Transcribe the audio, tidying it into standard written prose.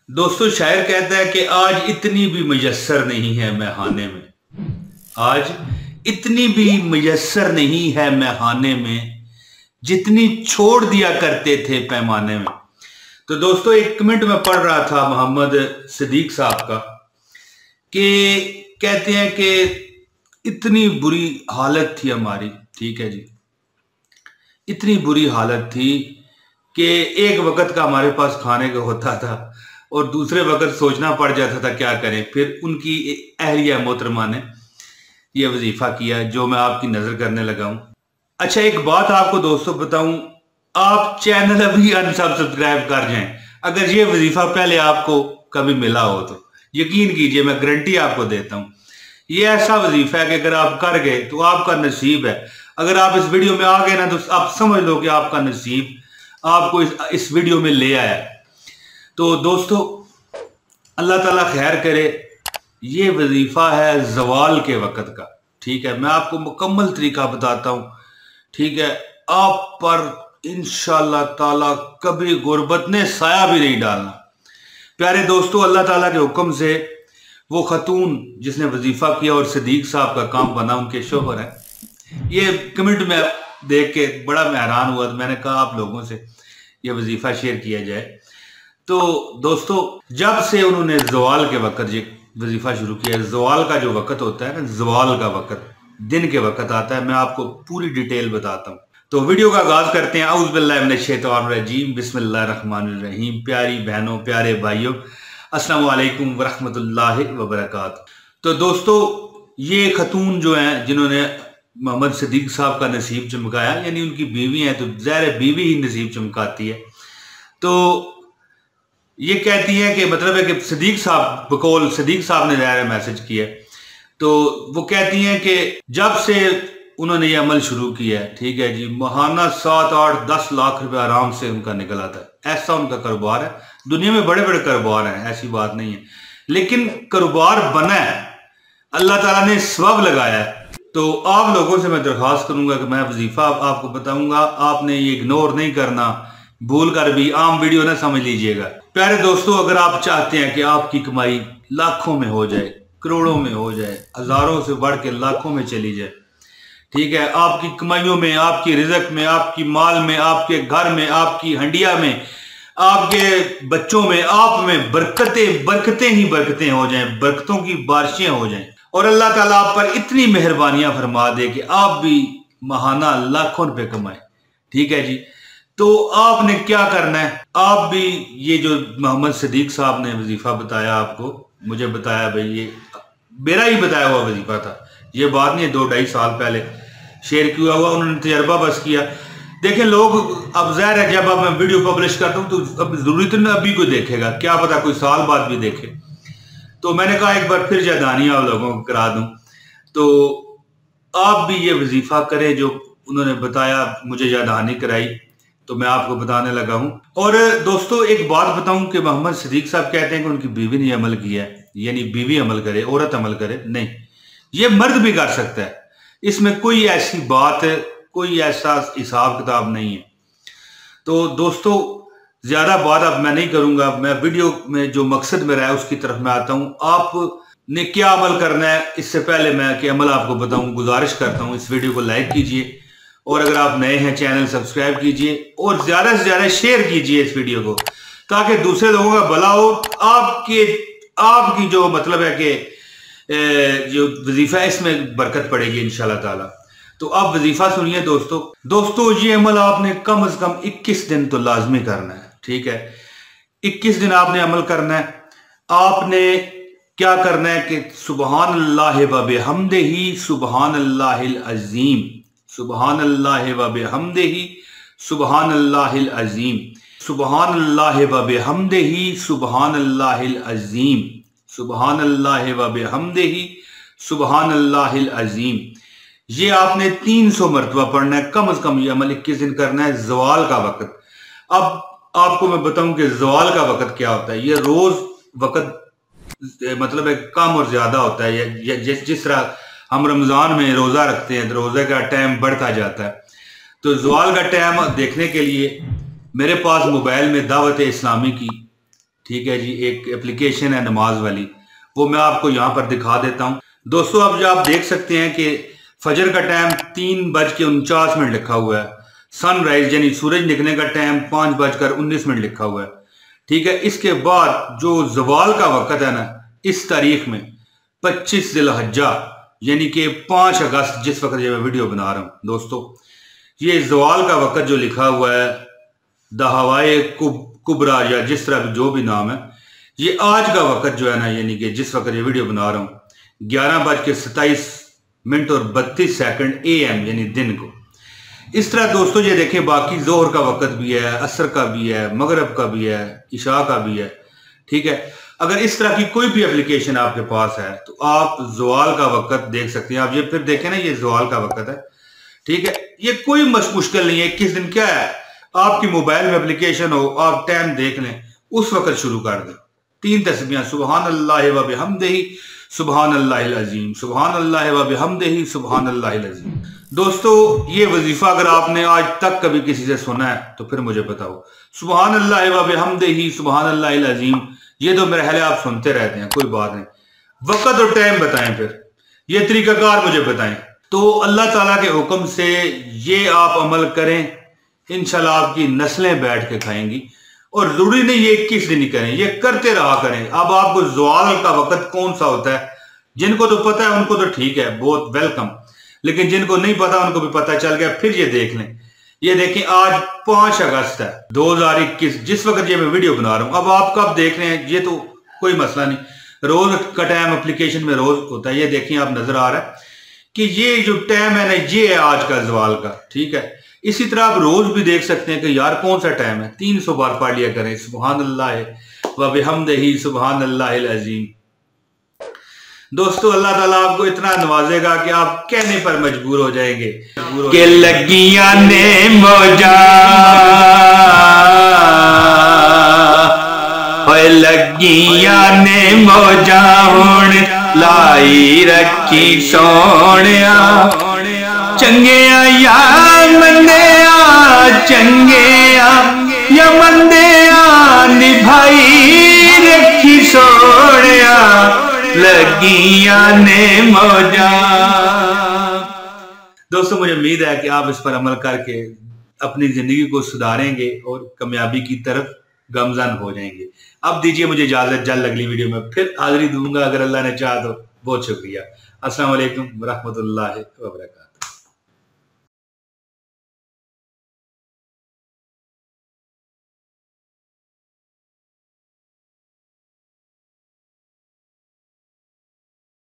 दोस्तों शायर कहता है कि आज इतनी भी मुयस्सर नहीं है मैखाने में। आज इतनी भी मुयस्सर नहीं है मैखाने में, जितनी छोड़ दिया करते थे पैमाने में। तो दोस्तों एक कमेंट में पढ़ रहा था मोहम्मद सिद्दीक साहब का कि कहते हैं कि इतनी बुरी हालत थी हमारी, ठीक है जी, इतनी बुरी हालत थी कि एक वक्त का हमारे पास खाने का होता था और दूसरे वक्त सोचना पड़ जाता था क्या करें। फिर उनकी अहलिया मोहतरमा ने यह वजीफा किया जो मैं आपकी नजर करने लगा हूं। अच्छा एक बात आपको दोस्तों बताऊं, आप चैनल अभी अनसब्सक्राइब कर जाएं अगर ये वजीफा पहले आपको कभी मिला हो तो। यकीन कीजिए, मैं गारंटी आपको देता हूं, ये ऐसा वजीफा है कि अगर आप कर गए तो आपका नसीब है। अगर आप इस वीडियो में आ गए ना तो आप समझ लो कि आपका नसीब आपको इस वीडियो में ले आया। तो दोस्तों अल्लाह ताला खैर करे। ये वजीफा है जवाल के वक़्त का, ठीक है। मैं आपको मुकम्मल तरीका बताता हूँ, ठीक है। आप पर इंशाअल्लाह ताला कभी गुर्बत ने साया भी नहीं डालना। प्यारे दोस्तों, अल्लाह ताला के हुक्म से वो खतून जिसने वजीफा किया और सिद्दीक साहब का काम बना, उनके शोहर है। ये कमेंट में देख के बड़ा मैं हैरान हुआ, तो मैंने कहा आप लोगों से ये वजीफा शेयर किया जाए। तो दोस्तों जब से उन्होंने ज़वाल के वक़्त ये वजीफा शुरू किया, ज़वाल का जो वक़्त होता है ना, ज़वाल का वक़्त दिन के वक़्त आता है, मैं आपको पूरी डिटेल बताता हूँ। तो वीडियो का आगाज करते हैं। औज़ु बिल्लाहि मिनश शैतानिर रजीम, बिस्मिल्लाहिर रहमानिर रहीम। प्यारी बहनों, प्यारे भाइयों, अस्सलामु अलैकुम वरहमतुल्लाहि वबरकातुहू। तो दोस्तों ये खतून जो हैं जिन्होंने मोहम्मद सिद्दीक साहब का नसीब चमकाया, यानी उनकी बीवी है तो ज़ाहिर बीवी ही नसीब चमकाती है। तो ये कहती है कि मतलब है कि सिद्दीक साहब बकौल सिद्दीक साहब ने ज़ाहिर मैसेज किया, तो वो कहती हैं कि जब से उन्होंने ये अमल शुरू किया है, ठीक है जी, महाना 7, 8, 10 लाख रुपए आराम से उनका निकल आता है। ऐसा उनका कारोबार है। दुनिया में बड़े बड़े कारोबार हैं, ऐसी बात नहीं है, लेकिन कारोबार बना है, अल्लाह ताला ने सबब लगाया है। तो आप लोगों से मैं दरख्वास्त करूंगा कि मैं वजीफा आपको बताऊंगा, आपने ये इग्नोर नहीं करना, भूल कर भी आम वीडियो ना समझ लीजिएगा। प्यारे दोस्तों, अगर आप चाहते हैं कि आपकी कमाई लाखों में हो जाए, करोड़ों में हो जाए, हजारों से बढ़ के लाखों में चली जाए, ठीक है, आपकी कमाइयों में, आपकी रिजक में, आपकी माल में, आपके घर में, आपकी हंडिया में, आपके बच्चों में, आप में बरकतें बरकतें ही बरकतें हो जाएं, बरकतों की बारिशें हो जाएं और अल्लाह ताला आप पर इतनी मेहरबानियां फरमा दे कि आप भी महाना लाखों रुपए कमाएं, ठीक है जी। तो आपने क्या करना है, आप भी ये जो मोहम्मद सिद्दीक साहब ने वजीफा बताया आपको, मुझे बताया भाई, ये मेरा ही बताया हुआ वजीफा था, ये बात नहीं है 2-2.5 साल पहले शेयर किया हुआ, उन्होंने तजर्बा बस किया। देखें लोग, अब ज़ाहिर है जब अब मैं वीडियो पब्लिश करता हूँ तो अब जरूरी तो नहीं अभी कोई देखेगा, क्या पता कोई साल बाद भी देखे। तो मैंने कहा एक बार फिर यादानियां आप लोगों को करा दूं, तो आप भी ये वजीफा करें जो उन्होंने बताया, मुझे यादानी कराई, तो मैं आपको बताने लगा हूं। और दोस्तों एक बात बताऊं कि मोहम्मद सिद्दीक साहब कहते हैं कि उनकी बीवी ने अमल किया है, यानी बीवी अमल करे, औरत अमल करे, नहीं, ये मर्द भी कर सकता है। इसमें कोई ऐसी बात, कोई ऐसा हिसाब किताब नहीं है। तो दोस्तों ज्यादा बात अब मैं नहीं करूंगा, मैं वीडियो में जो मकसद मेरा है उसकी तरफ मैं आता हूं। आपने क्या अमल करना है, इससे पहले मैं कि अमल आपको बताऊं, गुजारिश करता हूं इस वीडियो को लाइक कीजिए, और अगर आप नए हैं चैनल सब्सक्राइब कीजिए और ज्यादा से ज्यादा शेयर कीजिए इस वीडियो को, ताकि दूसरे लोगों का भला हो। आपकी जो मतलब है कि जो वजीफा है इसमें बरकत पड़ेगी इंशाल्लाह ताला। तो आप वजीफा सुनिए दोस्तों, ये अमल आपने कम से कम 21 दिन तो लाजमी करना है, ठीक है। 21 दिन आपने अमल करना है। आपने क्या करना है कि सुबहान अल्लाह व बिहम्दिही सुबहान अल्लाहिल अज़ीम, सुबहान अल्लाह व बिहम्दिही सुबहान अल्लाहिल अज़ीम, सुबहान अल्लाह व बिहम्दिही सुबहान अल्लाहिल अज़ीम, सुबहान अल्लाह व बिहम्दिही सुबहान अल्लाहिल अज़ीम। ये आपने 300 मरतबा पढ़ना है कम से कम। ये अमल 21 दिन करना है ज़वाल का वक़्त। अब आपको मैं बताऊं कि ज़वाल का वक़्त क्या होता है। ये रोज वक़्त मतलब है कम और ज्यादा होता है। जिस तरह हम रमजान में रोजा रखते हैं तो रोजे का टाइम बढ़ता जाता है, तो ज़वाल का टाइम देखने के लिए मेरे पास मोबाइल में दावत इस्लामी की ٹھیک ہے جی، ایک اپلیکیشن ہے نماز والی، وہ میں آپ کو یہاں پر دکھا دیتا ہوں دوستو۔ اب جو آپ دیکھ سکتے ہیں کہ فجر کا ٹائم 3:49 لکھا ہوا ہے، سن رائز یعنی سورج نکلنے کا ٹائم 5:19 لکھا ہوا ہے، ٹھیک ہے۔ اس کے بعد جو زوال کا وقت ہے نا، اس تاریخ میں 25 ذی الحجہ یعنی کہ 5 اگست، جس وقت یہ میں ویڈیو بنا رہا ہوں دوستو، یہ زوال کا وقت جو لکھا ہوا ہے دہوائے کبرا یا جس طرح جو بھی نام ہے، یہ آج کا وقت جو ہے نا، یعنی کہ جس وقت یہ ویڈیو بنا رہا ہوں 11:27:32 AM یعنی دن کو۔ اس طرح دوستو یہ دیکھیں، باقی ظہر کا وقت بھی ہے، عصر کا بھی ہے، مغرب کا بھی ہے، عشاء کا بھی ہے، ٹھیک ہے۔ اگر اس طرح کی کوئی بھی اپلیکیشن آپ کے پاس ہے تو آپ زوال کا وقت دیکھ سکتے ہیں۔ آپ یہ پھر دیکھیں نا، یہ زوال کا وقت ہے، ٹھیک ہے۔ یہ کوئی مشکل نہیں ہے، کس دن کیا ہے، آپ کی موبائل میں اپلیکیشن ہو، آپ ٹائم دیکھ لیں، اس وقت شروع کر دیں۔ 3 تسبیحاں، سبحان اللہ و بحمدہ سبحان اللہ العظیم، سبحان اللہ و بحمدہ سبحان اللہ العظیم۔ دوستو یہ وظیفہ اگر آپ نے آج تک کبھی کسی سے سنا ہے تو پھر مجھے بتاؤ۔ سبحان اللہ و بحمدہ سبحان اللہ العظیم، یہ تو میرے خیال ہے آپ سنتے رہتے ہیں، کوئی بات نہیں۔ وقت اور ٹائم بتائیں، پھر یہ طریقہ کار مجھے بتائیں۔ تو اللہ تعالیٰ کے حکم سے یہ آپ عمل کریں، انشاءاللہ آپ کی نسلیں بیٹھ کے کھائیں گی۔ اور ضروری نہیں یہ 21 دن ہی کریں، یہ کرتے رہا کریں۔ اب آپ کو زوال کا وقت کون سا ہوتا ہے، جن کو تو پتہ ہے ان کو تو ٹھیک ہے، بہت ویلکم، لیکن جن کو نہیں پتا ان کو بھی پتہ چل گیا، پھر یہ دیکھ لیں۔ یہ دیکھیں آج 5 اگست ہے 2021، جس وقت یہ میں ویڈیو بنا رہا ہوں۔ اب آپ کب دیکھ رہے ہیں یہ تو کوئی مسئلہ نہیں، روز کا ٹائم اپلیکیشن میں روز ہوتا ہے۔ یہ دیکھیں آپ نظر آ رہا ہے کہ یہ جو ٹائم ہے نا، یہ ہے آج کا زوال کا، ٹھیک ہے۔ اسی طرح آپ روز بھی دیکھ سکتے ہیں کہ یار کون سا ٹائم ہے، 300 بار پڑھ لیا کریں سبحان اللہ و بحمدہ سبحان اللہ العظیم۔ دوستو اللہ تعالیٰ آپ کو اتنا نوازے گا کہ آپ کہنے پر مجبور ہو جائیں گے کہ لگیاں نے موجاں لگیاں نے موجاں ہون لائی رکھی سونیا، چنگیا یا مندیا، چنگیا یا مندیا نبھائی رکھی سونیا، لگیاں نے موجاں۔ دوستو مجھے امید ہے کہ آپ اس پر عمل کر کے اپنی زندگی کو سدھاریں گے اور کامیابی کی طرف گامزن ہو جائیں گے۔ اب دیجئے مجھے اجازت، جلد اگلی ویڈیو میں پھر حاضری دوں گا اگر اللہ نے چاہا تو۔ بہت شکریہ، السلام علیکم ورحمۃ اللہ وبرکاتہ۔